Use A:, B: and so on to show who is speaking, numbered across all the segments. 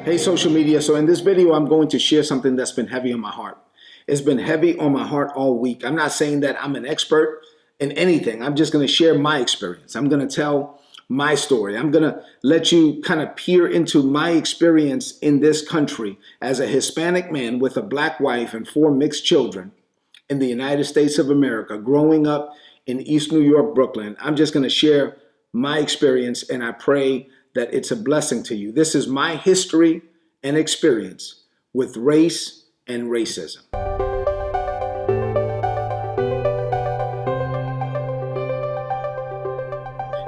A: Hey, social media. So in this video, I'm going to share something that's been heavy on my heart. It's been heavy on my heart all week. I'm not saying that I'm an expert in anything. I'm just going to share my experience. I'm going to tell my story. I'm going to let you kind of peer into my experience in this country as a Hispanic man with a black wife and 4 mixed children in the United States of America, growing up in East New York, Brooklyn. I'm just going to share my experience, and I pray that it's a blessing to you. This is my history and experience with race and racism.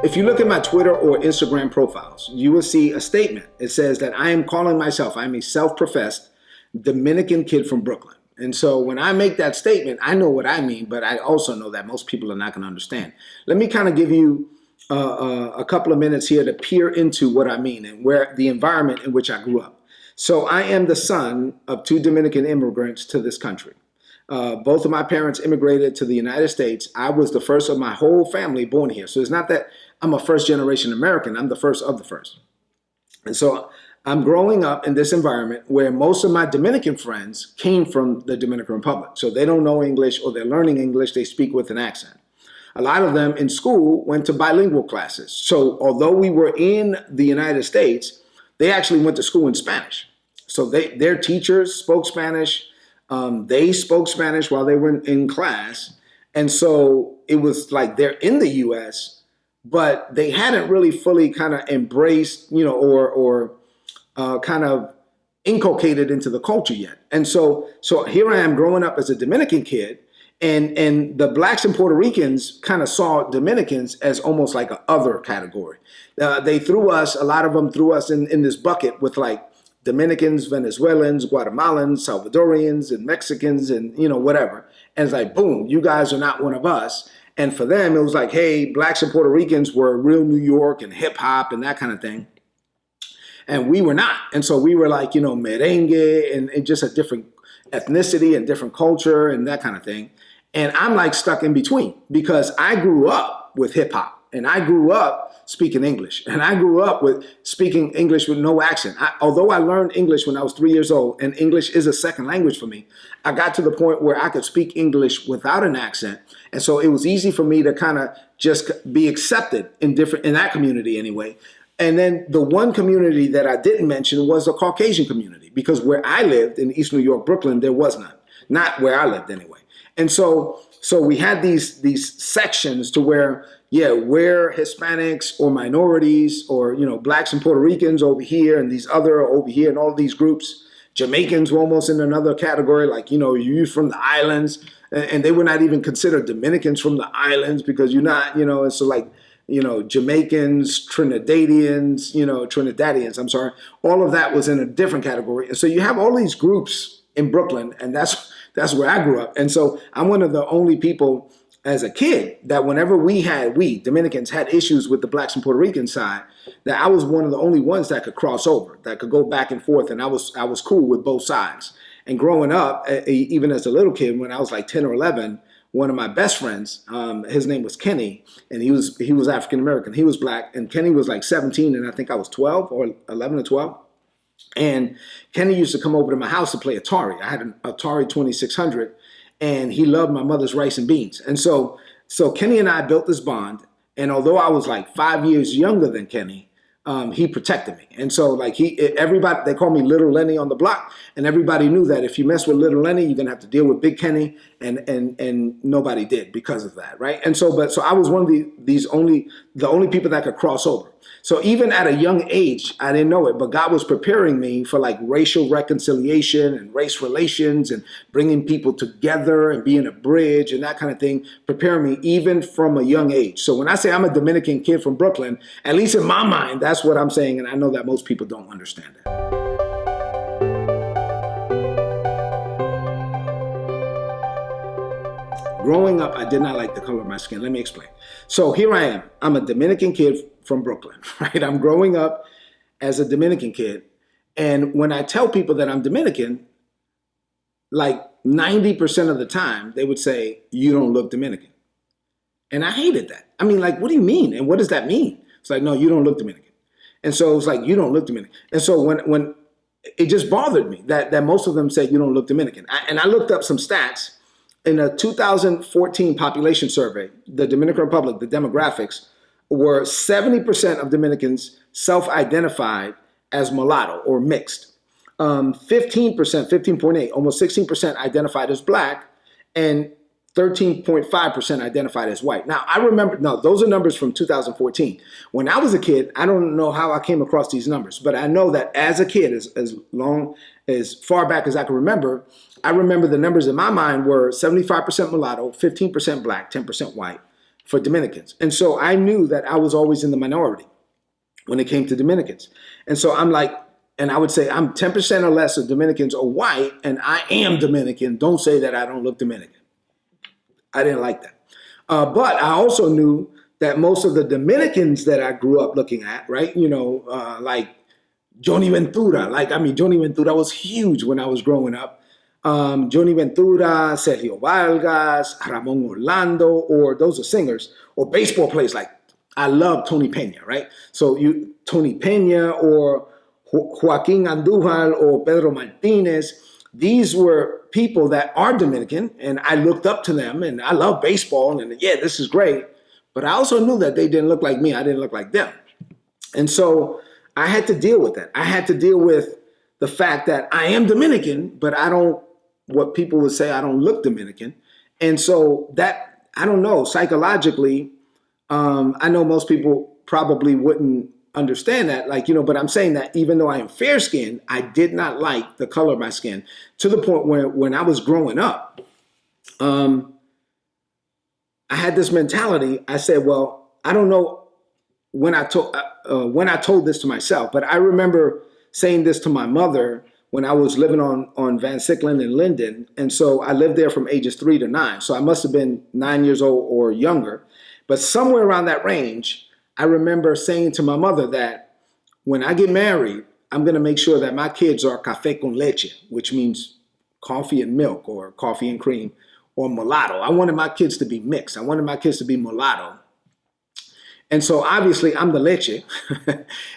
A: If you look at my Twitter or Instagram profiles, you will see a statement. It says that I am calling myself, I'm a self-professed Dominican kid from Brooklyn. And so when I make that statement, I know what I mean, but I also know that most people are not going to understand. Let me kind of give you a couple of minutes here to peer into what I mean and where the environment in which I grew up. So I am the son of 2 Dominican immigrants to this country. Both of my parents immigrated to the United States. I was the first of my whole family born here. So it's not that I'm a first generation American. I'm the first of the first. And so I'm growing up in this environment where most of my Dominican friends came from the Dominican Republic. So they don't know English, or they're learning English. They speak with an accent. A lot of them in school went to bilingual classes. So although we were in the United States, they actually went to school in Spanish. So their teachers spoke Spanish. They spoke Spanish while they were in class. And so it was like they're in the US, but they hadn't really fully kind of embraced, or kind of inculcated into the culture yet. And so here I am growing up as a Dominican kid, and the blacks and Puerto Ricans kind of saw Dominicans as almost like a other category. They threw us, a lot of them threw us in this bucket with like Dominicans, Venezuelans, Guatemalans, Salvadorians, and Mexicans, and whatever. And it's like, boom, you guys are not one of us. And for them, it was like, hey, blacks and Puerto Ricans were real New York and hip hop and that kind of thing. And we were not. And so we were like, merengue and just a different ethnicity and different culture and that kind of thing. And I'm like stuck in between because I grew up with hip hop and I grew up speaking English, and I grew up with speaking English with no accent. Although I learned English when I was 3 years old, and English is a second language for me, I got to the point where I could speak English without an accent. And so it was easy for me to kind of just be accepted in that community anyway. And then the one community that I didn't mention was the Caucasian community, because where I lived in East New York, Brooklyn, there was none. Not where I lived anyway. And so we had these sections to where, yeah, we're Hispanics or minorities or, blacks and Puerto Ricans over here and these other over here and all these groups. Jamaicans were almost in another category, like, you from the islands, and they were not even considered Dominicans from the islands because you're not, and so like, Jamaicans, Trinidadians, I'm sorry, all of that was in a different category. And so you have all these groups in Brooklyn, and that's where I grew up. And so I'm one of the only people as a kid that whenever we Dominicans had issues with the blacks and Puerto Rican side, that I was one of the only ones that could cross over, that could go back and forth. And I was cool with both sides. And growing up, even as a little kid, when I was like 10 or 11, one of my best friends, his name was Kenny, and he was African-American. He was black, and Kenny was like 17, and I think I was 12 or 11 or 12. And Kenny used to come over to my house to play Atari. I had an Atari 2600, and he loved my mother's rice and beans. And so Kenny and I built this bond, and although I was like 5 years younger than Kenny, he protected me. And so like everybody, they call me Little Lenny on the block, and everybody knew that if you mess with Little Lenny, you're gonna have to deal with Big Kenny, and nobody did because of that, right? And so I was one of the only people that could cross over. So even at a young age, I didn't know it, but God was preparing me for like racial reconciliation and race relations and bringing people together and being a bridge and that kind of thing, preparing me even from a young age. So when I say I'm a Dominican kid from Brooklyn, at least in my mind, that's what I'm saying. And I know that most people don't understand that. Growing up, I did not like the color of my skin. Let me explain. So here I am. I'm a Dominican kid from Brooklyn, right? I'm growing up as a Dominican kid. And when I tell people that I'm Dominican, like 90% of the time, they would say, you don't look Dominican. And I hated that. I mean, like, what do you mean? And what does that mean? It's like, no, you don't look Dominican. And so it's like, you don't look Dominican. And so when it just bothered me that most of them said you don't look Dominican. And I looked up some stats. In a 2014 population survey, the Dominican Republic, the demographics, were 70% of Dominicans self-identified as mulatto or mixed. 15%, 15.8, almost 16% identified as black, and 13.5% identified as white. Now, I remember, no, those are numbers from 2014. When I was a kid, I don't know how I came across these numbers, but I know that as a kid, as far back as I can remember, I remember the numbers in my mind were 75% mulatto, 15% black, 10% white for Dominicans. And so I knew that I was always in the minority when it came to Dominicans. And so I'm like, and I would say I'm 10% or less of Dominicans are white, and I am Dominican. Don't say that I don't look Dominican. I didn't like that. But I also knew that most of the Dominicans that I grew up looking at, right, like Johnny Ventura, Johnny Ventura was huge when I was growing up. Johnny Ventura, Sergio Vargas, Ramon Orlando, or those are singers, or baseball players. Like, I love Tony Pena, right? So Tony Pena or Joaquin Andújar or Pedro Martinez, these were people that are Dominican, and I looked up to them, and I love baseball, and yeah, this is great. But I also knew that they didn't look like me. I didn't look like them. And so I had to deal with that. I had to deal with the fact that I am Dominican, but what people would say, I don't look Dominican. And so that, I don't know, psychologically, I know most people probably wouldn't understand that, but I'm saying that even though I am fair skinned, I did not like the color of my skin, to the point where when I was growing up, I had this mentality. I said, well, I don't know when I told this to myself, but I remember saying this to my mother when I was living on Van Sicklen and Linden. And so I lived there from ages 3 to 9. So I must have been 9 years old or younger, but somewhere around that range, I remember saying to my mother that when I get married, I'm going to make sure that my kids are café con leche, which means coffee and milk or coffee and cream, or mulatto. I wanted my kids to be mixed. I wanted my kids to be mulatto. And so obviously I'm the leche.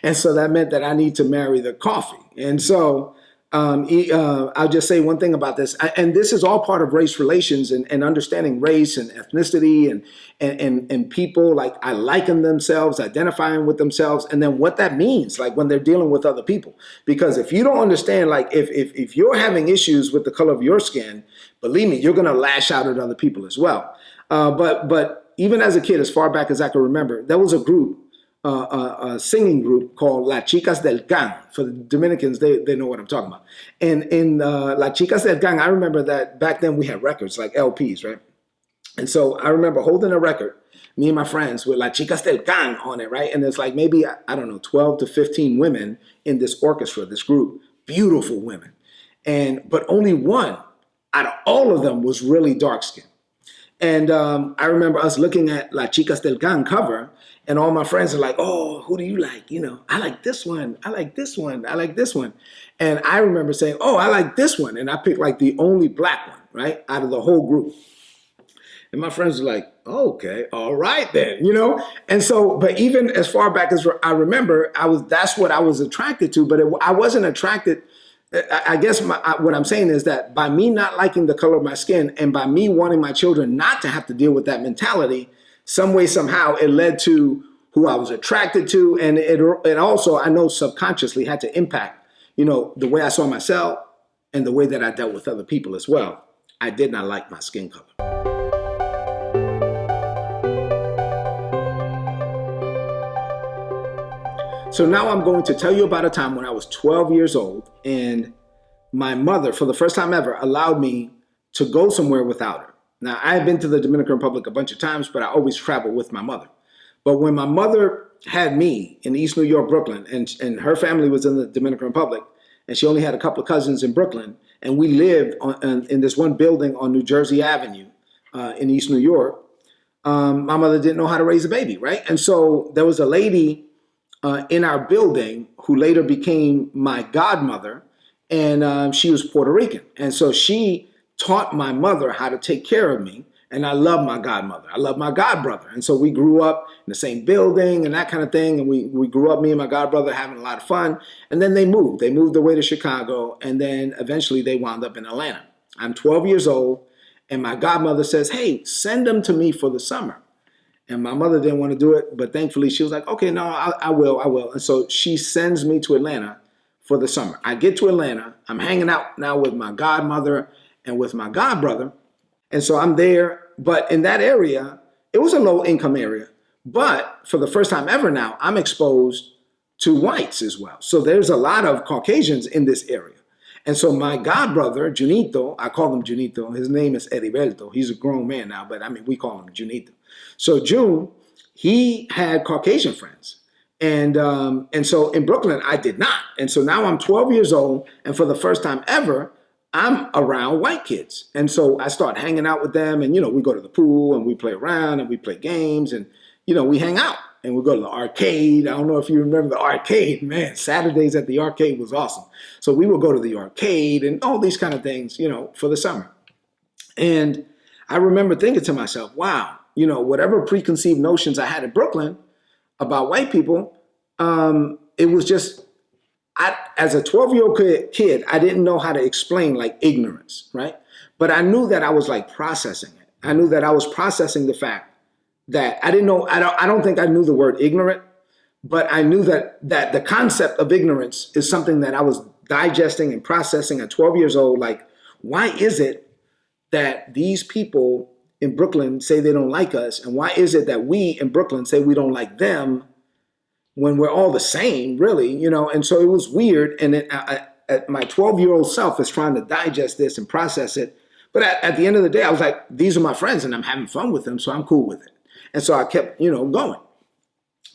A: And so that meant that I need to marry the coffee. And so I'll just say one thing about this, and this is all part of race relations and understanding race and ethnicity and people, like, I liken themselves, identifying with themselves, and then what that means, like, when they're dealing with other people. Because if you don't understand, like, if you're having issues with the color of your skin, believe me, you're going to lash out at other people as well. But even as a kid, as far back as I can remember, there was a group, a singing group called La Chicas del Gang. For the Dominicans, they know what I'm talking about. And in La Chicas del Gang, I remember that back then we had records, like LPs, right? And so I remember holding a record, me and my friends, with La Chicas del Gang on it, right? And it's like maybe, I don't know, 12 to 15 women in this orchestra, this group, beautiful women. But only one out of all of them was really dark skinned. And I remember us looking at La Chicas del Gang cover, and all my friends are like, oh, who do you like? I like this one. I like this one. I like this one. And I remember saying, oh, I like this one. And I picked like the only black one, right, out of the whole group. And my friends were like, okay, all right then, And so, but even as far back as I remember, that's what I was attracted to, but I wasn't attracted. I guess what I'm saying is that by me not liking the color of my skin and by me wanting my children not to have to deal with that mentality, some way, somehow, it led to who I was attracted to. And it also, I know, subconsciously had to impact, the way I saw myself and the way that I dealt with other people as well. I did not like my skin color. So now I'm going to tell you about a time when I was 12 years old and my mother, for the first time ever, allowed me to go somewhere without her. Now, I had been to the Dominican Republic a bunch of times, but I always traveled with my mother. But when my mother had me in East New York, Brooklyn, and her family was in the Dominican Republic, and she only had a couple of cousins in Brooklyn, and we lived in this one building on New Jersey Avenue in East New York, my mother didn't know how to raise a baby, right? And so there was a lady in our building who later became my godmother, and she was Puerto Rican. And so she taught my mother how to take care of me And I love my godmother. I love my godbrother. And so we grew up in the same building and that kind of thing. And we grew up, me and my godbrother, having a lot of fun. And then they moved. They moved away to Chicago. And then eventually they wound up in Atlanta. I'm 12 years old. And my godmother says, hey, send them to me for the summer. And my mother didn't want to do it. But thankfully, she was like, okay, no, I will. And so she sends me to Atlanta for the summer. I get to Atlanta. I'm hanging out now with my godmother and with my godbrother. And so I'm there, but in that area, it was a low income area. But for the first time ever now, I'm exposed to whites as well. So there's a lot of Caucasians in this area. And so my godbrother, Junito, I call him Junito. His name is Heriberto. He's a grown man now, but I mean, we call him Junito. So June, he had Caucasian friends. And so in Brooklyn, I did not. And so now I'm 12 years old. And for the first time ever, I'm around white kids. And so I start hanging out with them and, we go to the pool and we play around and we play games and, we hang out and we go to the arcade. I don't know if you remember the arcade, man, Saturdays at the arcade was awesome. So we would go to the arcade and all these kind of things, for the summer. And I remember thinking to myself, wow, whatever preconceived notions I had in Brooklyn about white people, it was just, as a 12-year-old kid, I didn't know how to explain like ignorance, right? But I knew that I was like processing it. I knew that I was processing the fact that I didn't know, I don't think I knew the word ignorant, but I knew that the concept of ignorance is something that I was digesting and processing at 12 years old. Like, why is it that these people in Brooklyn say they don't like us? And why is it that we in Brooklyn say we don't like them when we're all the same, really, And so it was weird. And my 12-year-old self is trying to digest this and process it. But at the end of the day, I was like, these are my friends and I'm having fun with them, so I'm cool with it. And so I kept, going.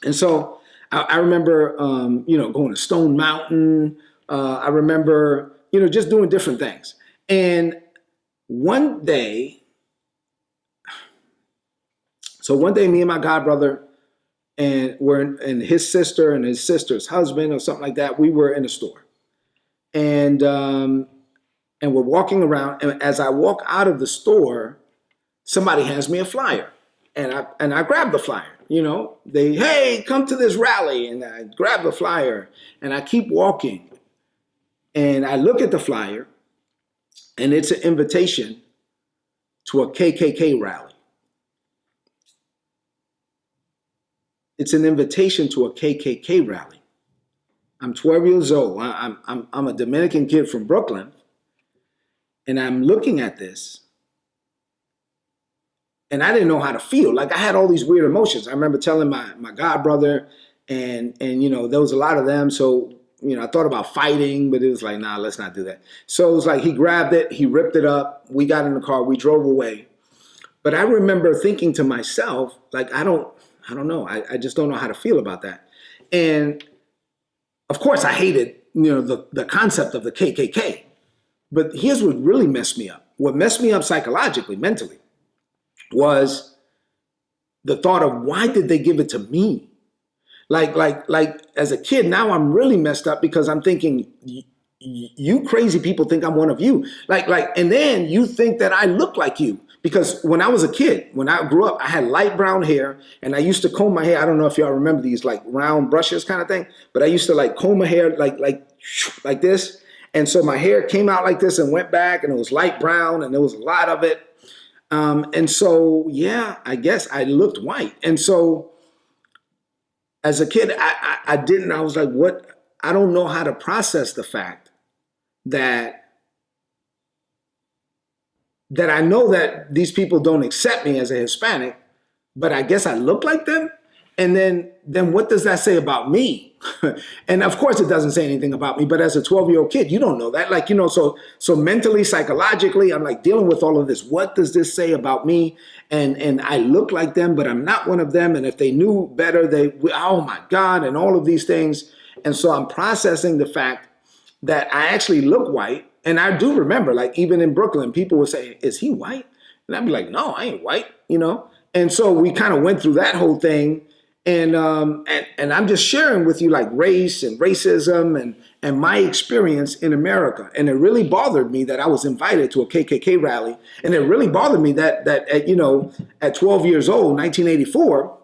A: And so I remember, going to Stone Mountain. I remember, just doing different things. And one day, me and my godbrother, and and his sister and his sister's husband or something like that, we were in a store. And we're walking around. And as I walk out of the store, somebody hands me a flyer. And I grab the flyer, hey, come to this rally. And I grab the flyer and I keep walking. And I look at the flyer and it's an invitation to a KKK rally. It's an invitation to a KKK rally. I'm 12 years old. I'm a Dominican kid from Brooklyn. And I'm looking at this. And I didn't know how to feel. Like I had all these weird emotions. I remember telling my godbrother and there was a lot of them. So, I thought about fighting, but it was like, nah, let's not do that. So it was like he grabbed it, he ripped it up. We got in the car, we drove away. But I remember thinking to myself, like, I don't know. I just don't know how to feel about that. And of course I hated, the concept of the KKK. But here's what really messed me up. What messed me up psychologically, mentally, was the thought of why did they give it to me? Like as a kid, now I'm really messed up because I'm thinking, you crazy people think I'm one of you. And then you think that I look like you. Because when I was a kid, when I grew up, I had light brown hair and I used to comb my hair. I don't know if y'all remember these like round brushes kind of thing, but I used to like comb my hair like this. And so my hair came out like this and went back and it was light brown and there was a lot of it. And so, yeah, I guess I looked white. And so as a kid, I was like, what? I don't know how to process the fact that I know that these people don't accept me as a Hispanic, but I guess I look like them. And then what does that say about me? And of course it doesn't say anything about me, but as a 12-year-old kid, you don't know that. So mentally, psychologically, I'm like dealing with all of this. What does this say about me? And I look like them, but I'm not one of them. And if they knew better, oh my God, and all of these things. And so I'm processing the fact that I actually look white. And I do remember, like even in Brooklyn, people would say, is he white? And I'd be like, no, I ain't white, And so we kind of went through that whole thing. And I'm just sharing with you like race and racism and my experience in America. And it really bothered me that I was invited to a KKK rally. And it really bothered me that at 12 years old, 1984,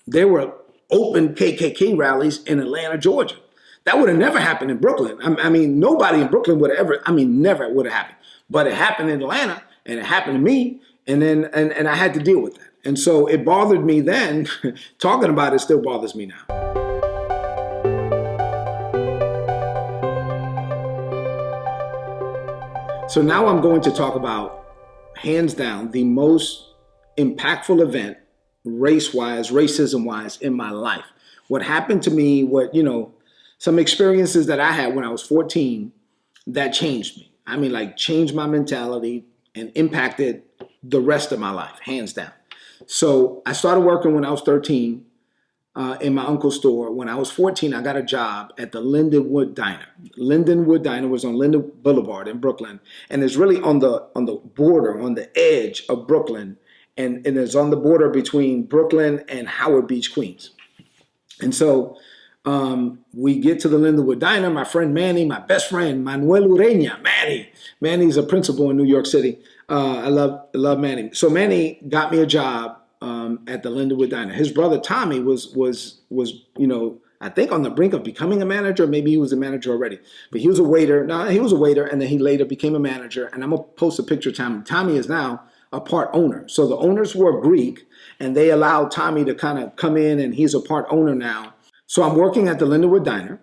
A: there were open KKK rallies in Atlanta, Georgia. That would have never happened in Brooklyn. I mean, nobody in Brooklyn would have ever, never would have happened. But it happened in Atlanta, and it happened to me, and then and I had to deal with that. And so it bothered me then. Talking about it still bothers me now. So now I'm going to talk about, hands down, the most impactful event, race-wise, racism-wise, in my life. What happened to me, some experiences that I had when I was 14 that changed me. Changed my mentality and impacted the rest of my life, hands down. So I started working when I was 13 in my uncle's store. When I was 14, I got a job at the Lindenwood Diner. Lindenwood Diner was on Linden Boulevard in Brooklyn, and it's really on the border, on the edge of Brooklyn, and it's on the border between Brooklyn and Howard Beach, Queens. And so we get to the Lindenwood Diner. My friend Manny, my best friend, Manuel Ureña, Manny's a principal in New York City. I love Manny. So Manny got me a job at the Lindenwood Diner. His brother Tommy was I think on the brink of becoming a manager. Maybe he was a manager already, but he was a waiter. No, he was a waiter, and then he later became a manager. And I'm gonna post a picture of Tommy. Tommy is now a part owner. So the owners were Greek, and they allowed Tommy to kind of come in, and he's a part owner now. So I'm working at the Lindenwood Diner.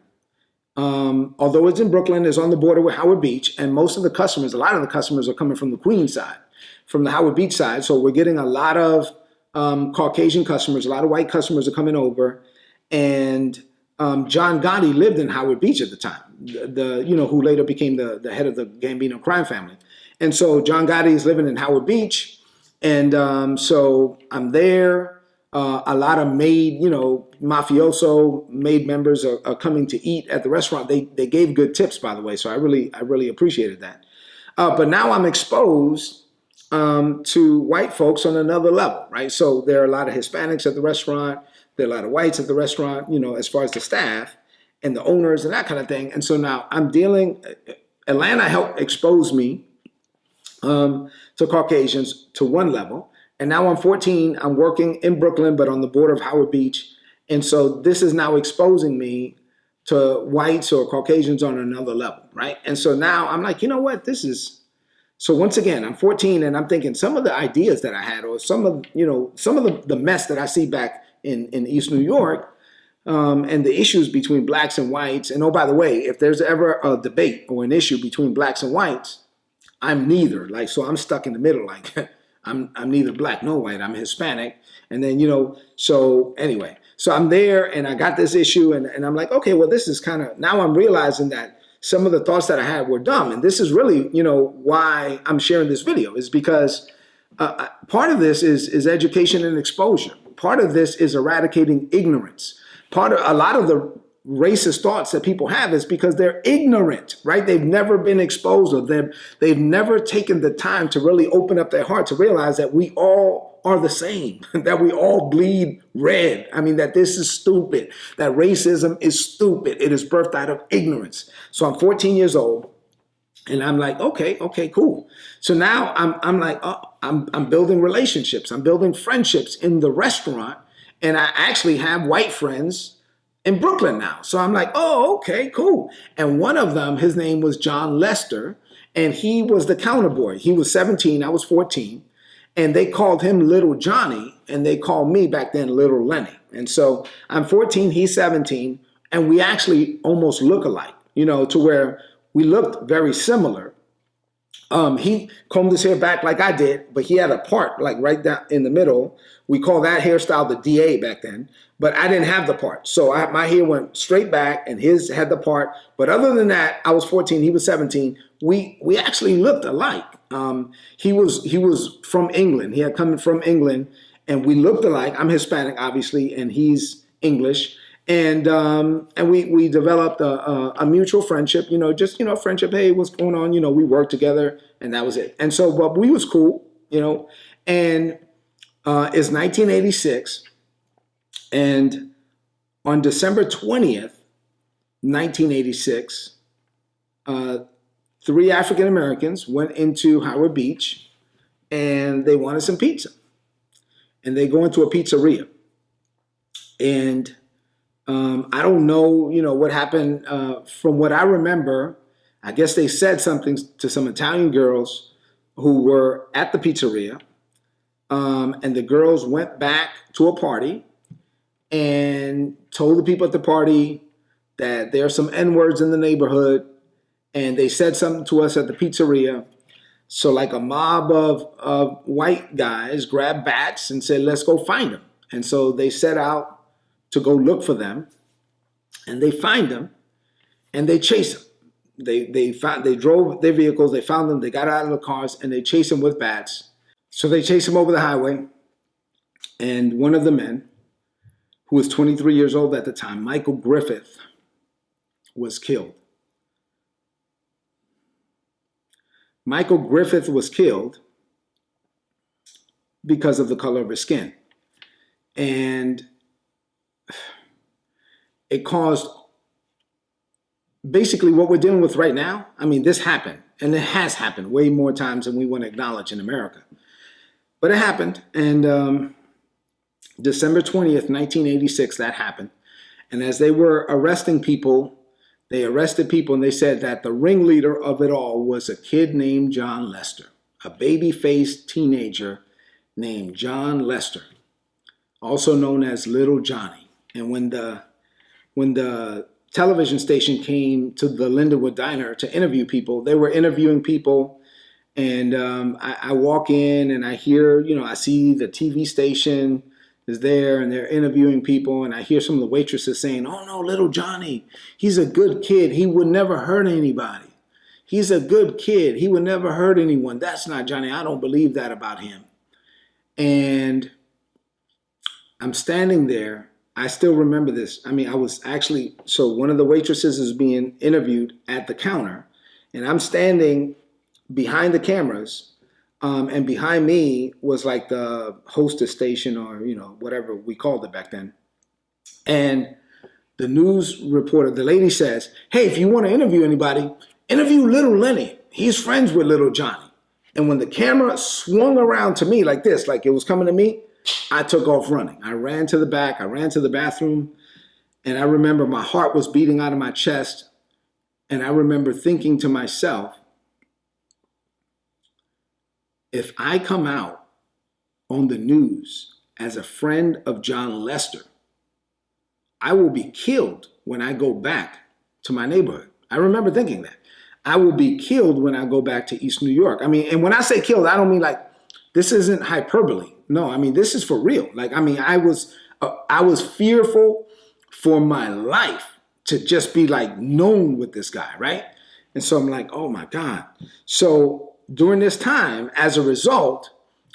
A: Although it's in Brooklyn, it's on the border with Howard Beach, and a lot of the customers are coming from the Queens side, from the Howard Beach side. So we're getting a lot of Caucasian customers, a lot of white customers are coming over, and John Gotti lived in Howard Beach at the time, who later became the head of the Gambino crime family. And so John Gotti is living in Howard Beach, and so I'm there. A lot of mafioso maid members are coming to eat at the restaurant. They gave good tips, by the way, so I really appreciated that. But now I'm exposed to white folks on another level, right? So there are a lot of Hispanics at the restaurant. There are a lot of whites at the restaurant, as far as the staff and the owners and that kind of thing. And so now Atlanta helped expose me to Caucasians to one level. And now I'm 14, I'm working in Brooklyn, but on the border of Howard Beach. And so this is now exposing me to whites or Caucasians on another level, right? And so now I'm like, so once again, I'm 14 and I'm thinking some of the ideas that I had, or some of the mess that I see back in East New York, and the issues between blacks and whites. And oh, by the way, if there's ever a debate or an issue between blacks and whites, I'm neither. So I'm stuck in the middle, I'm neither black nor white. I'm Hispanic. And then, so anyway, so I'm there and I got this issue and I'm like, okay, well, this is now I'm realizing that some of the thoughts that I had were dumb. And this is really, why I'm sharing this video, is because part of this is education and exposure. Part of this is eradicating ignorance. A lot of the racist thoughts that people have is because they're ignorant, right? They've never been exposed, or they've never taken the time to really open up their heart to realize that we all are the same, that we all bleed red. That this is stupid, that racism is stupid. It is birthed out of ignorance. So I'm 14 years old and I'm like, okay, cool. So now I'm building relationships. I'm building friendships in the restaurant, and I actually have white friends in Brooklyn now. So I'm like, oh, okay, cool. And one of them, his name was John Lester, and he was the counter boy. He was 17, I was 14, and they called him Little Johnny, and they called me back then Little Lenny. And so I'm 14, he's 17, and we actually almost look alike, to where we looked very similar. He combed his hair back like I did, but he had a part right down in the middle. We call that hairstyle the DA back then, but I didn't have the part. So my hair went straight back and his had the part. But other than that, I was 14, he was 17. We actually looked alike. He was from England. He had come from England, and we looked alike. I'm Hispanic, obviously, and he's English. And we developed a mutual friendship, friendship. Hey, what's going on? We worked together, and that was it. And so, but we was cool, and it's 1986. And on December 20th, 1986, three African Americans went into Howard Beach and they wanted some pizza. And they go into a pizzeria. And I don't know, what happened. From what I remember, I guess they said something to some Italian girls who were at the pizzeria. And the girls went back to a party and told the people at the party that there are some N-words in the neighborhood. And they said something to us at the pizzeria. So like a mob of white guys grabbed bats and said, let's go find them. And so they set out to go look for them. And they find them and they chase them. They drove their vehicles, they found them, they got out of the cars and they chased them with bats. So they chased them over the highway. And one of the men, who was 23 years old at the time, Michael Griffith, was killed. Michael Griffith was killed because of the color of his skin. And it caused basically what we're dealing with right now. I mean, this happened, and it has happened way more times than we want to acknowledge in America. But it happened, and December 20th, 1986, that happened. And as they were arresting people, they arrested people and they said that the ringleader of it all was a kid named John Lester, a baby-faced teenager named John Lester, also known as Little Johnny. And when the television station came to the Lindenwood Diner to interview people, they were interviewing people. And I walk in and I hear, I see the TV station is there and they're interviewing people, and I hear some of the waitresses saying, oh no, little Johnny, he's a good kid. He would never hurt anybody. He's a good kid. He would never hurt anyone. That's not Johnny. I don't believe that about him. And I'm standing there. I still remember this. I mean, so one of the waitresses is being interviewed at the counter, and I'm standing behind the cameras. And behind me was like the hostess station, or, whatever we called it back then. And the news reporter, the lady says, hey, if you want to interview anybody, interview little Lenny. He's friends with little Johnny. And when the camera swung around to me like this, like it was coming to me, I took off running. I ran to the back. I ran to the bathroom. And I remember my heart was beating out of my chest. And I remember thinking to myself, if I come out on the news as a friend of John Lester, I will be killed when I go back to my neighborhood. I remember thinking that. I will be killed when I go back to East New York. I mean, and when I say killed, I don't mean like, this isn't hyperbole. No, I mean, this is for real. Like, I mean, I was fearful for my life to just be like known with this guy, right? And so I'm like, oh my God. So during this time, as a result,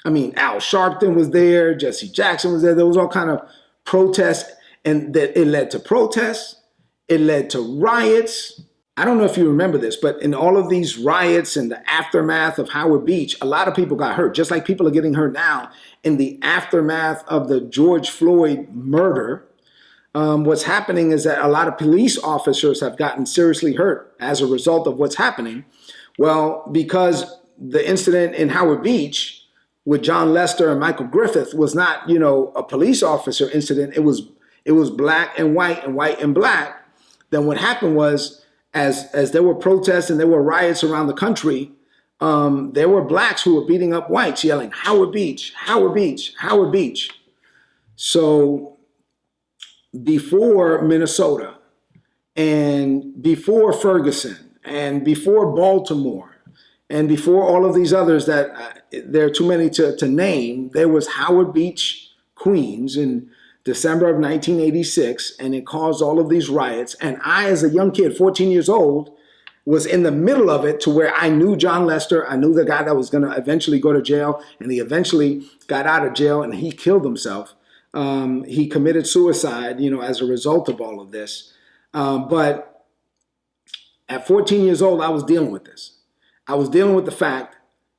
A: I mean, Al Sharpton was there, Jesse Jackson was there. There was all kind of protests, and that it led to protests. It led to riots. I don't know if you remember this, but in all of these riots and the aftermath of Howard Beach, a lot of people got hurt, just like people are getting hurt now in the aftermath of the George Floyd murder. What's happening is that a lot of police officers have gotten seriously hurt as a result of what's happening. Well, because the incident in Howard Beach with John Lester and Michael Griffith was not, a police officer incident. It was black and white and black. Then what happened was, as there were protests and there were riots around the country, there were blacks who were beating up whites, yelling, Howard Beach, Howard Beach, Howard Beach. So before Minnesota and before Ferguson and before Baltimore, and before all of these others that there are too many to name, there was Howard Beach, Queens in December of 1986, and it caused all of these riots. And I, as a young kid, 14 years old, was in the middle of it, to where I knew John Lester. I knew the guy that was going to eventually go to jail, and he eventually got out of jail and he killed himself. He committed suicide, as a result of all of this. But at 14 years old, I was dealing with this. I was dealing with the fact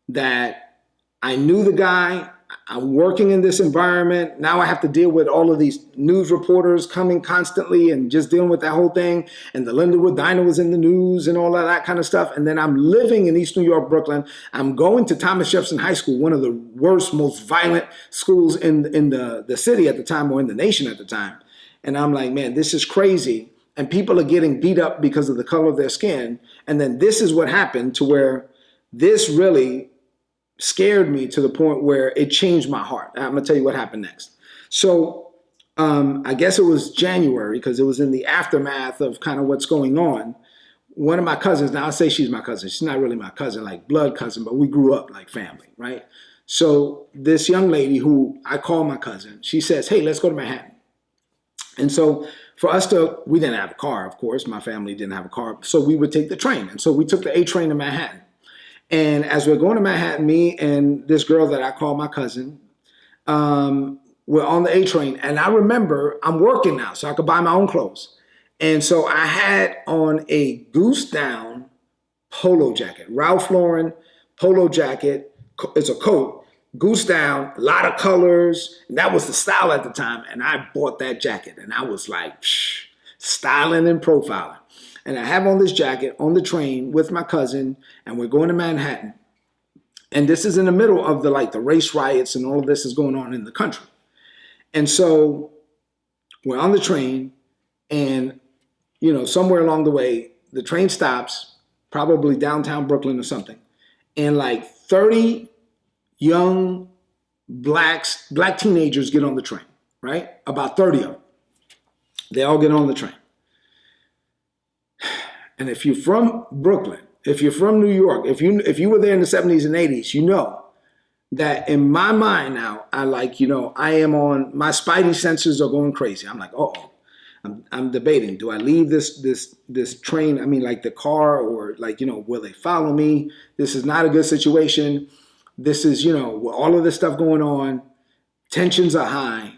A: that I knew the guy. I'm working in this environment. Now I have to deal with all of these news reporters coming constantly and just dealing with that whole thing. And the Lindenwood Diner was in the news and all of that kind of stuff. And then I'm living in East New York, Brooklyn. I'm going to Thomas Jefferson High School, one of the worst, most violent schools in the city at the time, or in the nation at the time. And I'm like, man, this is crazy. And people are getting beat up because of the color of their skin. And then this is what happened, to where this really scared me to the point where it changed my heart. I'm going to tell you what happened next. So I guess it was January, because it was in the aftermath of kind of what's going on. One of my cousins, now I'll say she's my cousin. She's not really my cousin, like blood cousin, but we grew up like family, right? So this young lady who I call my cousin, she says, hey, let's go to Manhattan. And so for us we didn't have a car, of course. My family didn't have a car. So we would take the train. And so we took the A train to Manhattan. And as we're going to Manhattan, me and this girl that I call my cousin, we're on the A train. And I remember I'm working now, so I could buy my own clothes. And so I had on a goose down polo jacket, Ralph Lauren polo jacket. It's a coat, goose down, a lot of colors. And that was the style at the time. And I bought that jacket, and I was like, styling and profiling. And I have on this jacket on the train with my cousin, and we're going to Manhattan. And this is in the middle of the race riots, and all of this is going on in the country. And so we're on the train, and, somewhere along the way, the train stops, probably downtown Brooklyn or something. And 30 young black teenagers get on the train, right? About 30 of them. They all get on the train. And if you're from Brooklyn, if you're from New York, if you were there in the 70s and 80s, you know that in my mind now, I am on, my spidey senses are going crazy. I'm like, I'm debating. Do I leave this train? I mean, the car, or will they follow me? This is not a good situation. This is, with all of this stuff going on, tensions are high,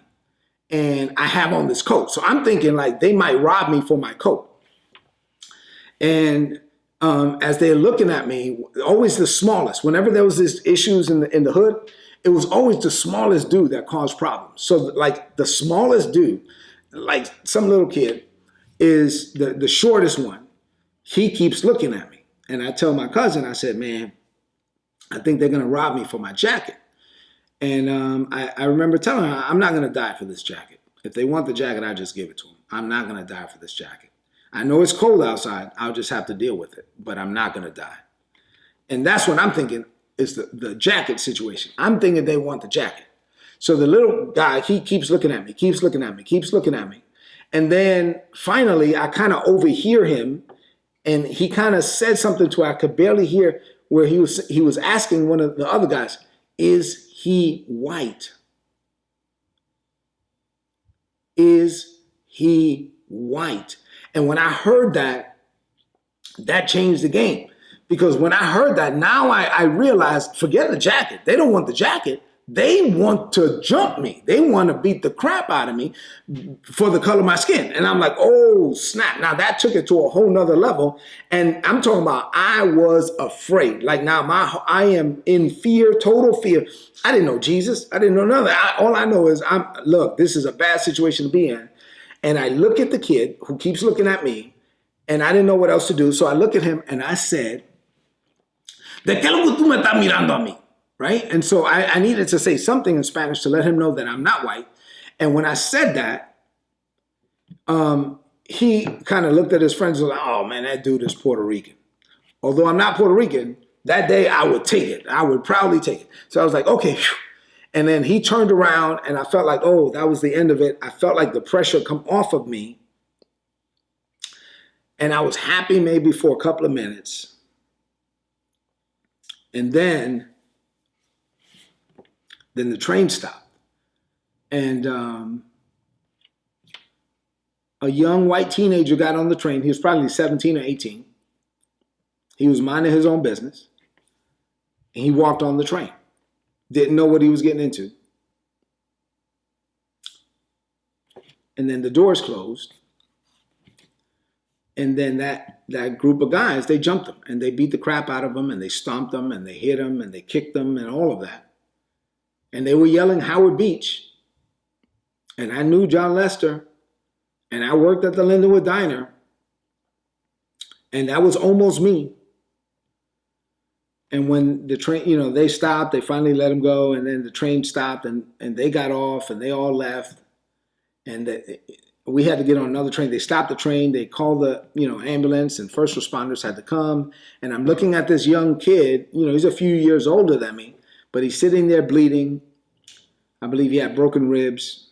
A: and I have on this coat. So I'm thinking they might rob me for my coat. And as they're looking at me, always the smallest. Whenever there was these issues in the hood, it was always the smallest dude that caused problems. So the smallest dude, some little kid, is the shortest one. He keeps looking at me. And I tell my cousin, I said, man, I think they're going to rob me for my jacket. And I remember telling her, I'm not going to die for this jacket. If they want the jacket, I just give it to them. I'm not going to die for this jacket. I know it's cold outside. I'll just have to deal with it, but I'm not going to die. And that's what I'm thinking is the jacket situation. I'm thinking they want the jacket. So the little guy, he keeps looking at me, keeps looking at me, keeps looking at me. And then finally, I kind of overhear him, and he kind of said something to where I could barely hear, where he was asking one of the other guys, is he white? Is he white? And when I heard that, that changed the game. Because when I heard that, now I realized, forget the jacket. They don't want the jacket. They want to jump me. They want to beat the crap out of me for the color of my skin. And I'm like, oh, snap. Now that took it to a whole nother level. And I'm talking about, I was afraid. I am in fear, total fear. I didn't know Jesus. I didn't know none of that. All I know is, look, this is a bad situation to be in. And I look at the kid who keeps looking at me, and I didn't know what else to do. So I look at him and I said, ¿De qué lo que tú me estás mirando a mí? Right? And so I needed to say something in Spanish to let him know that I'm not white. And when I said that, he kind of looked at his friends and was like, oh man, that dude is Puerto Rican. Although I'm not Puerto Rican, that day I would take it. I would proudly take it. So I was like, okay. And then he turned around, and I felt like, oh, that was the end of it. I felt like the pressure come off of me. And I was happy maybe for a couple of minutes. And then the train stopped. And a young white teenager got on the train. He was probably 17 or 18. He was minding his own business. And he walked on the train. Didn't know what he was getting into. And then the doors closed. And then that group of guys, they jumped him and they beat the crap out of him and they stomped him and they hit him and they kicked him and all of that. and they were yelling Howard Beach, and I knew John Lester, and I worked at the Lindenwood Diner, and that was almost me. And when the train, they stopped, they finally let him go, and then the train stopped, and they got off, and they all left, and we had to get on another train. They stopped the train, they called the ambulance, and first responders had to come. And I'm looking at this young kid, he's a few years older than me, but he's sitting there bleeding. I believe he had broken ribs.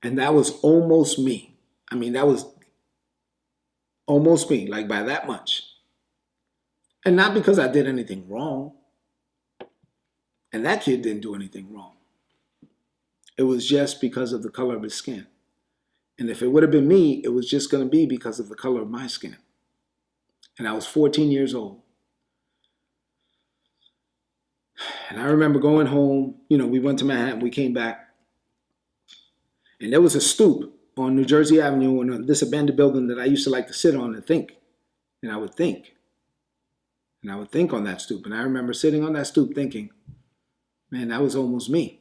A: And that was almost me. I mean, that was almost me, like by that much. And not because I did anything wrong. And that kid didn't do anything wrong. It was just because of the color of his skin. And if it would have been me, it was just going to be because of the color of my skin. And I was 14 years old. And I remember going home, we went to Manhattan, we came back. And there was a stoop on New Jersey Avenue in this abandoned building that I used to like to sit on and think. And I would think. And I would think on that stoop. And I remember sitting on that stoop thinking, man, that was almost me.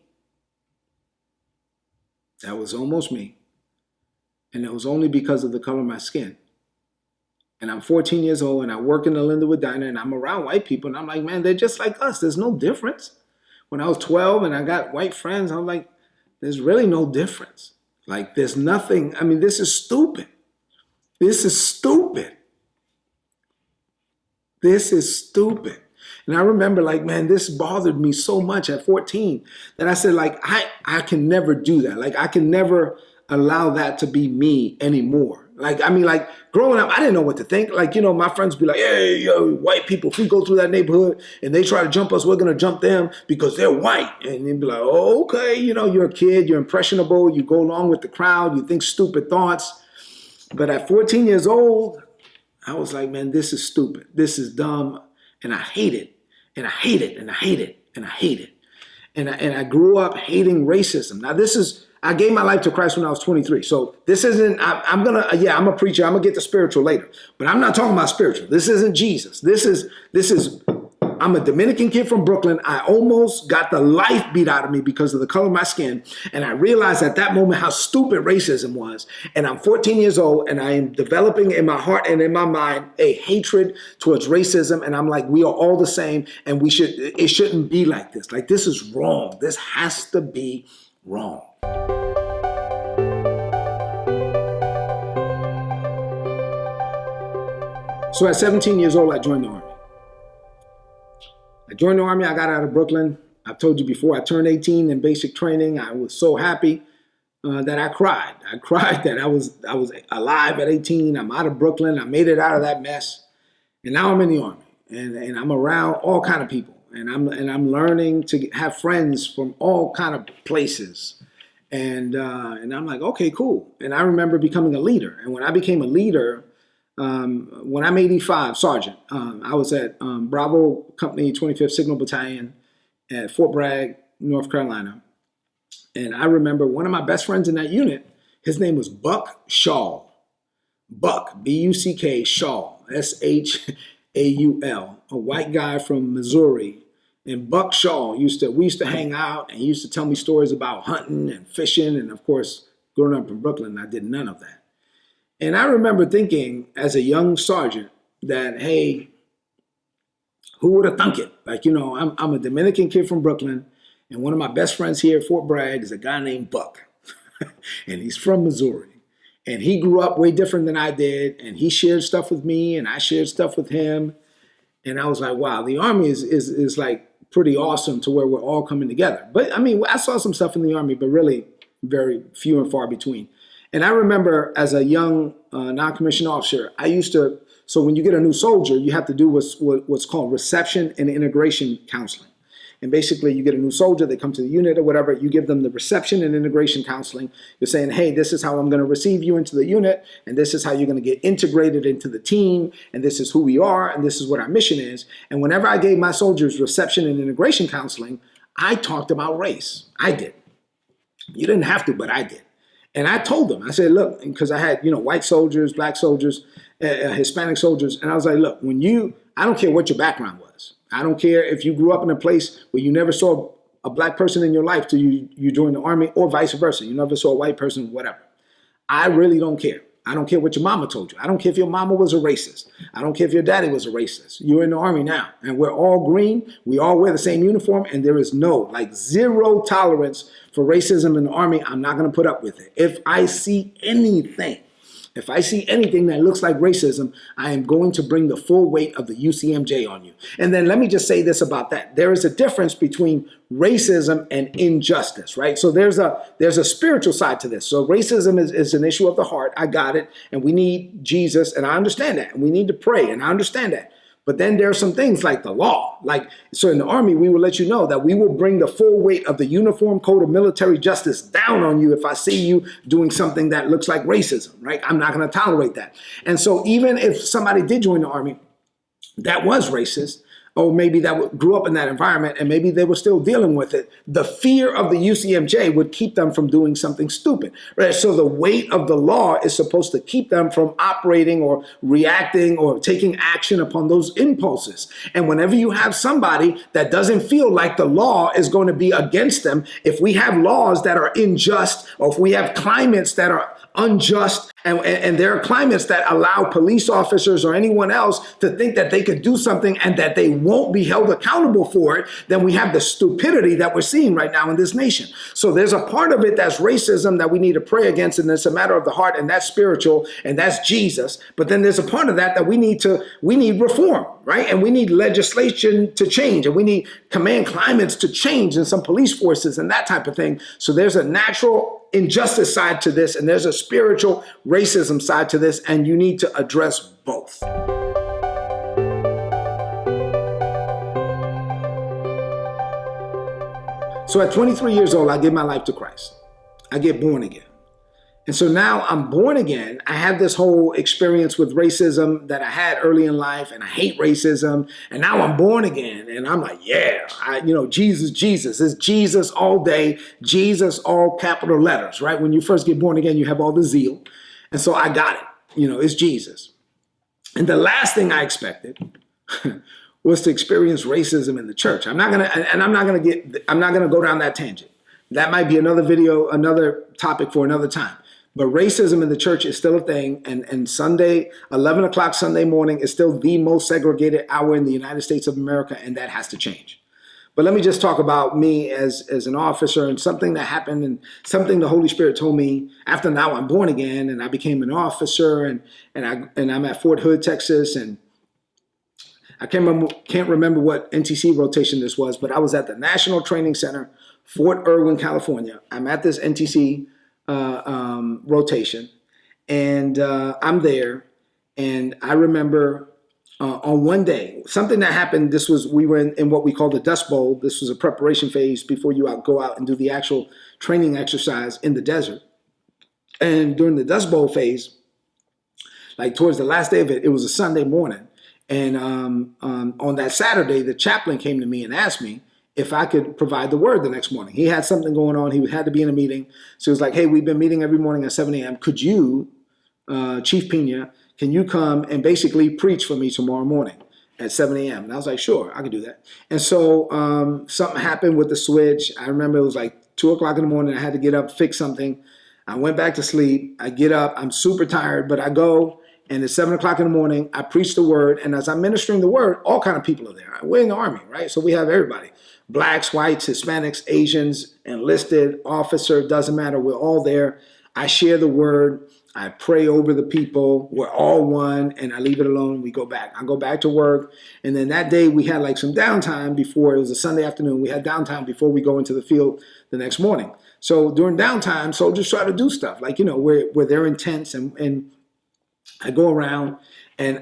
A: That was almost me. And it was only because of the color of my skin. And I'm 14 years old, and I work in the Lindenwood Diner, and I'm around white people, and I'm like, man, they're just like us. There's no difference. When I was 12 and I got white friends, I'm like, there's really no difference. Like, there's nothing. I mean, this is stupid. This is stupid. This is stupid. And I remember, like, man, this bothered me so much at 14 that I said, like, I can never do that. Like, I can never allow that to be me anymore. Like, I mean, like, growing up, I didn't know what to think. Like, my friends would be like, hey, yo, white people, if we go through that neighborhood and they try to jump us, we're going to jump them because they're white. And you'd be like, oh, okay, you're a kid, you're impressionable, you go along with the crowd, you think stupid thoughts. But at 14 years old, I was like, man, this is stupid. This is dumb. And I hate it. And I hate it. And I hate it. And I hate it. And I grew up hating racism. Now, I gave my life to Christ when I was 23. So this isn't, I'm a preacher. I'm going to get to spiritual later. But I'm not talking about spiritual. This isn't Jesus. This is, I'm a Dominican kid from Brooklyn. I almost got the life beat out of me because of the color of my skin. And I realized at that moment how stupid racism was. And I'm 14 years old, and I am developing in my heart and in my mind a hatred towards racism. And I'm like, we are all the same, and it shouldn't be like this. Like, this is wrong. This has to be wrong. So at 17 years old, I joined the Army. I joined the Army. I got out of Brooklyn. I've told you before, I turned 18 in basic training. I was so happy that I cried. I cried that I was alive at 18. I'm out of Brooklyn. I made it out of that mess. And now I'm in the Army. And I'm around all kind of people. And I'm learning to have friends from all kind of places. And I'm like, okay, cool. And I remember becoming a leader. And when I became a leader, when I'm 85 sergeant, I was at Bravo Company 25th Signal Battalion at Fort Bragg, North Carolina. And I remember one of my best friends in that unit, his name was Buck Shaw. Buck, B-U-C-K, Shaw, S-H-A-U-L, a white guy from Missouri. And Buck Shaw we used to hang out, and he used to tell me stories about hunting and fishing. And of course, growing up in Brooklyn, I did none of that. And I remember thinking as a young sergeant that, hey, who would have thunk it? Like, I'm a Dominican kid from Brooklyn, and one of my best friends here at Fort Bragg is a guy named Buck. And he's from Missouri. And he grew up way different than I did, and he shared stuff with me, and I shared stuff with him. And I was like, wow, the Army is like pretty awesome to where we're all coming together. But I mean, I saw some stuff in the Army, but really very few and far between. And I remember as a young non-commissioned officer, so when you get a new soldier, you have to do what's called reception and integration counseling. And basically you get a new soldier, they come to the unit or whatever, you give them the reception and integration counseling. You're saying, hey, this is how I'm going to receive you into the unit, and this is how you're going to get integrated into the team, and this is who we are, and this is what our mission is. And whenever I gave my soldiers reception and integration counseling, I talked about race. I did. You didn't have to, but I did. And I told them, I said, look, because I had, white soldiers, black soldiers, Hispanic soldiers. And I was like, look, I don't care what your background was. I don't care if you grew up in a place where you never saw a black person in your life till you join the army, or vice versa. You never saw a white person, whatever. I really don't care. I don't care what your mama told you. I don't care if your mama was a racist. I don't care if your daddy was a racist. You're in the army now, and we're all green. We all wear the same uniform, and there is zero tolerance for racism in the army. I'm not going to put up with it. If I see anything that looks like racism, I am going to bring the full weight of the UCMJ on you. And then let me just say this about that. There is a difference between racism and injustice, right? So there's a spiritual side to this. So racism is an issue of the heart. I got it. And we need Jesus, and I understand that. And we need to pray, and I understand that. But then there are some things like the law. So in the army, we will let you know that we will bring the full weight of the Uniform Code of Military Justice down on you if I see you doing something that looks like racism, right? I'm not going to tolerate that. And so even if somebody did join the army that was racist, or maybe that grew up in that environment and maybe they were still dealing with it, the fear of the UCMJ would keep them from doing something stupid, right? So the weight of the law is supposed to keep them from operating or reacting or taking action upon those impulses. And whenever you have somebody that doesn't feel like the law is going to be against them, if we have laws that are unjust, or if we have climates that are unjust, and there are climates that allow police officers or anyone else to think that they could do something and that they won't be held accountable for it, then we have the stupidity that we're seeing right now in this nation. So there's a part of it that's racism that we need to pray against, and it's a matter of the heart, and that's spiritual, and that's Jesus. But then there's a part of that we need reform, right? And we need legislation to change, and we need command climates to change in some police forces and that type of thing. So there's a natural injustice side to this, and there's a spiritual racism side to this, and you need to address both. So at 23 years old, I give my life to Christ. I get born again. And so now I'm born again. I have this whole experience with racism that I had early in life, and I hate racism. And now I'm born again, and I'm like, yeah, Jesus. It's Jesus all day, Jesus all capital letters, right? When you first get born again, you have all the zeal. And so I got it. It's Jesus. And the last thing I expected was to experience racism in the church. I'm not gonna go down that tangent. That might be another video, another topic for another time. But racism in the church is still a thing. And Sunday, 11 o'clock Sunday morning is still the most segregated hour in the United States of America, and that has to change. But let me just talk about me as an officer, and something that happened, and something the Holy Spirit told me after now I'm born again and I became an officer, and I'm at Fort Hood, Texas, and I can't remember what NTC rotation this was, but I was at the National Training Center, Fort Irwin, California. I'm at this NTC rotation, and I'm there, and I remember on one day, something that happened. We were in what we call the Dust Bowl. This was a preparation phase before you go out and do the actual training exercise in the desert. And during the Dust Bowl phase, like towards the last day of it, it was a Sunday morning. And on that Saturday, the chaplain came to me and asked me if I could provide the word the next morning. He had something going on. He had to be in a meeting. So he was like, hey, we've been meeting every morning at 7 a.m. Could you, Chief Pena, can you come and basically preach for me tomorrow morning at 7 a.m.? And I was like, sure, I can do that. And so something happened with the switch. I remember it was like 2 o'clock in the morning. I had to get up, fix something. I went back to sleep. I get up. I'm super tired, but I go. And at 7 o'clock in the morning, I preach the word. And as I'm ministering the word, all kind of people are there. We're in the Army, right? So we have everybody. Blacks, whites, Hispanics, Asians, enlisted, officer, doesn't matter. We're all there. I share the word. I pray over the people. We're all one, and I leave it alone. We go back. I go back to work. And then that day we had like some downtime before. It was a Sunday afternoon. We had downtime before we go into the field the next morning. So during downtime, soldiers try to do stuff like, where they're in tents, and I go around, and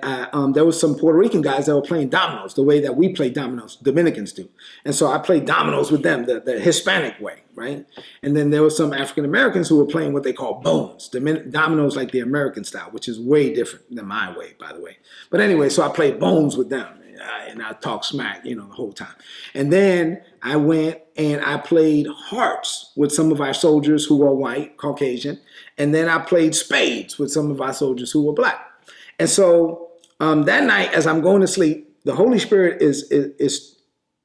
A: there was some Puerto Rican guys that were playing dominoes the way that we play dominoes, Dominicans do. And so I played dominoes with them, the Hispanic way, right? And then there were some African Americans who were playing what they call bones, dominoes like the American style, which is way different than my way, by the way. But anyway, so I played bones with them, and I talked smack, the whole time. And then I went and I played hearts with some of our soldiers who were white, Caucasian. And then I played spades with some of our soldiers who were black. And so that night, as I'm going to sleep, the Holy Spirit is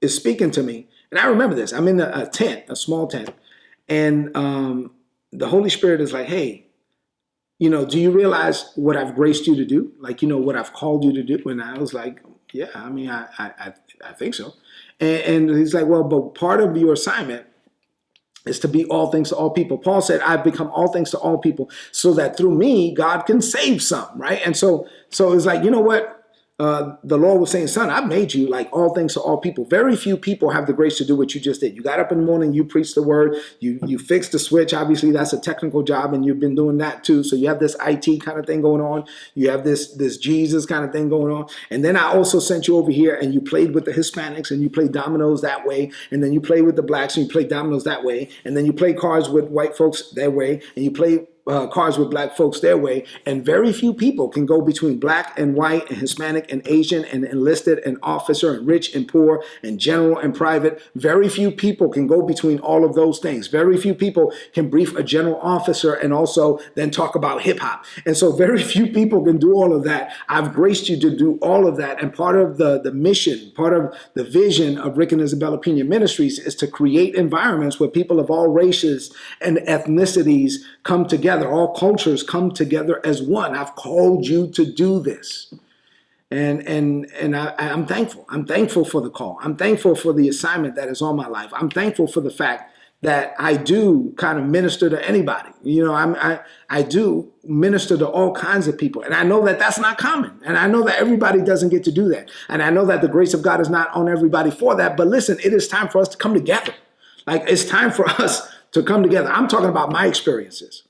A: speaking to me, And I remember this. I'm in a tent, a small tent. And the Holy Spirit is like, hey, do you realize what I've graced you to do? Like, what I've called you to do? And I was like, yeah, I mean, I think so. And he's like, well, but part of your assignment is to be all things to all people. Paul said, I've become all things to all people so that through me, God can save some, right? And so it's like, you know what? The Lord was saying, son, I've made you like all things to all people. Very few people have the grace to do what you just did. You got up in the morning, you preached the word, you fixed the switch. Obviously, that's a technical job, and you've been doing that too. So you have this IT kind of thing going on. You have this Jesus kind of thing going on. And then I also sent you over here, and you played with the Hispanics, and you played dominoes that way. And then you played with the blacks, and you played dominoes that way. And then you play cards with white folks their way, and you play cards with black folks their way. And very few people can go between black and white and Hispanic and Asian and enlisted and officer and rich and poor and general and private. Very few people can go between all of those things. Very few people can brief a general officer and also then talk about hip hop. And so very few people can do all of that. I've graced you to do all of that. And part of the mission, part of the vision of Rick and Isabella Pena Ministries is to create environments where people of all races and ethnicities come together. All cultures come together as one. I've called you to do this. And I'm thankful. I'm thankful for the call. I'm thankful for the assignment that is on my life. I'm thankful for the fact that I do kind of minister to anybody. I do minister to all kinds of people. And I know that that's not common. And I know that everybody doesn't get to do that. And I know that the grace of God is not on everybody for that. But listen, it is time for us to come together. Like, it's time for us to come together. I'm talking about my experiences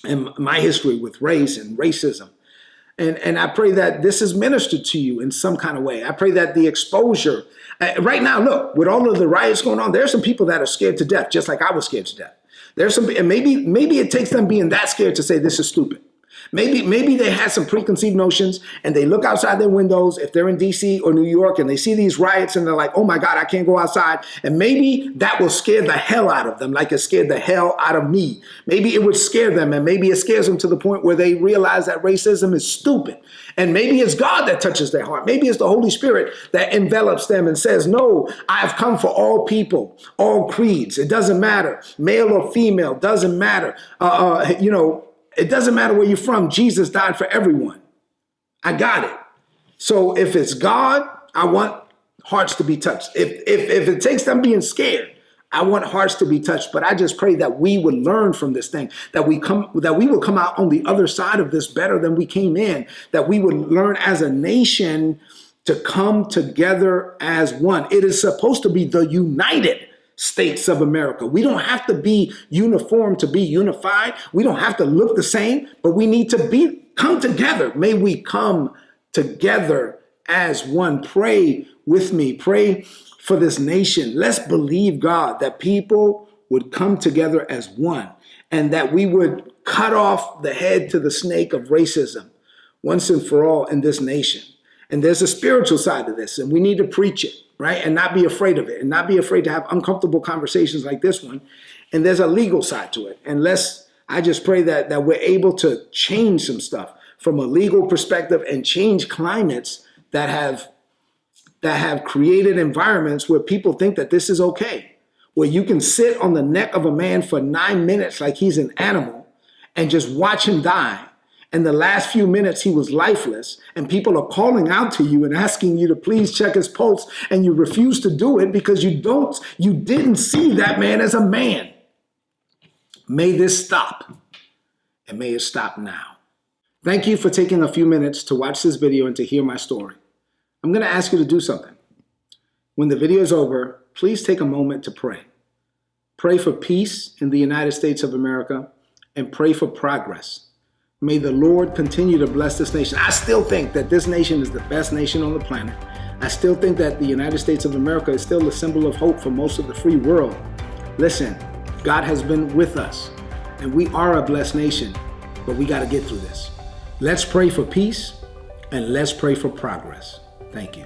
A: and my history with race and racism. And I pray that this is ministered to you in some kind of way. I pray that the exposure, right now, look, with all of the riots going on, there's some people that are scared to death, just like I was scared to death. There's some, and maybe it takes them being that scared to say this is stupid. Maybe they had some preconceived notions and they look outside their windows if they're in DC or New York and they see these riots and they're like, oh my God, I can't go outside. And maybe that will scare the hell out of them, like it scared the hell out of me. Maybe it would scare them, and maybe it scares them to the point where they realize that racism is stupid. And maybe it's God that touches their heart. Maybe it's the Holy Spirit that envelops them and says, no, I have come for all people, all creeds. It doesn't matter, male or female, doesn't matter. It doesn't matter where you're from. Jesus died for everyone. I got it. So if it's God, I want hearts to be touched. If it takes them being scared, I want hearts to be touched. But I just pray that we would learn from this thing, that we will come out on the other side of this better than we came in, that we would learn as a nation to come together as one. It is supposed to be the United States of America. We don't have to be uniform to be unified. We don't have to look the same, but we need to come together. May we come together as one. Pray with me. Pray for this nation. Let's believe, God, that people would come together as one and that we would cut off the head to the snake of racism once and for all in this nation. And there's a spiritual side to this, and we need to preach it, right? And not be afraid of it, and not be afraid to have uncomfortable conversations like this one. And there's a legal side to it. And I just pray that we're able to change some stuff from a legal perspective and change climates that have created environments where people think that this is okay, where you can sit on the neck of a man for 9 minutes like he's an animal and just watch him die. And the last few minutes, he was lifeless, and people are calling out to you and asking you to please check his pulse, and you refuse to do it because you didn't see that man as a man. May this stop, and may it stop now. Thank you for taking a few minutes to watch this video and to hear my story. I'm going to ask you to do something. When the video is over, please take a moment to pray. Pray for peace in the United States of America, and pray for progress. May the Lord continue to bless this nation. I still think that this nation is the best nation on the planet. I still think that the United States of America is still a symbol of hope for most of the free world. Listen, God has been with us, and we are a blessed nation, but we got to get through this. Let's pray for peace, and let's pray for progress. Thank you.